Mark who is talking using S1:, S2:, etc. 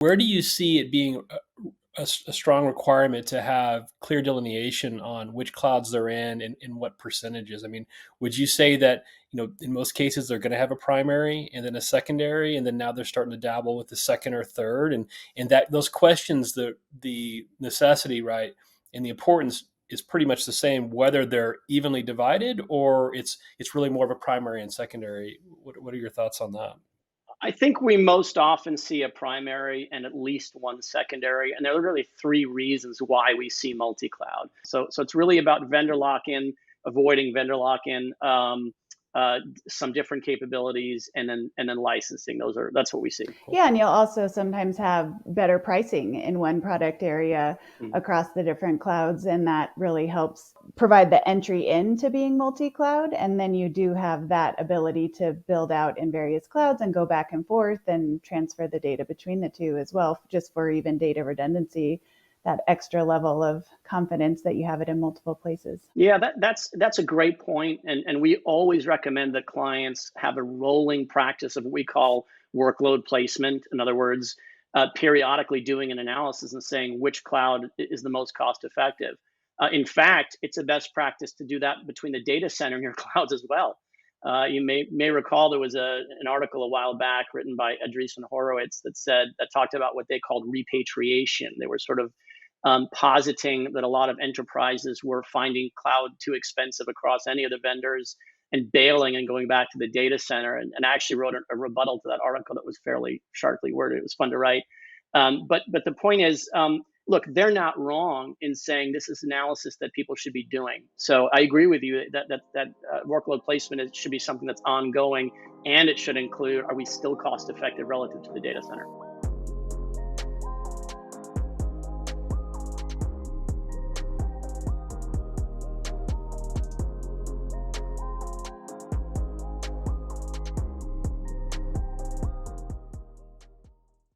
S1: Where do you see it being a strong requirement to have clear delineation on which clouds they're in and what percentages? I mean, would you say that, in most cases they're going to have a primary and then a secondary, and then now they're starting to dabble with the second or third, and that those questions, the necessity, right, and the importance is pretty much the same, whether they're evenly divided or it's really more of a primary and secondary. What are your thoughts on that?
S2: I think we most often see a primary and at least one secondary, and there are really three reasons why we see multi-cloud. So it's really about vendor lock-in, avoiding vendor lock-in, some different capabilities, and then licensing. That's what we see.
S3: Yeah, and you'll also sometimes have better pricing in one product area across the different clouds, and that really helps provide the entry into being multi-cloud. And then you do have that ability to build out in various clouds and go back and forth and transfer the data between the two as well, just for even data redundancy, that extra level of confidence that you have it in multiple places.
S2: Yeah, that's a great point. And we always recommend that clients have a rolling practice of what we call workload placement. In other words, periodically doing an analysis and saying which cloud is the most cost effective. In fact, it's a best practice to do that between the data center and your clouds as well. You may recall there was an article a while back written by Andreessen Horowitz that talked about what they called repatriation. They were sort of positing that a lot of enterprises were finding cloud too expensive across any of the vendors and bailing and going back to the data center, and actually wrote a rebuttal to that article that was fairly sharply worded. It was fun to write. But the point is, look, they're not wrong in saying this is analysis that people should be doing. So I agree with you that workload placement should be something that's ongoing, and it should include, are we still cost effective relative to the data center?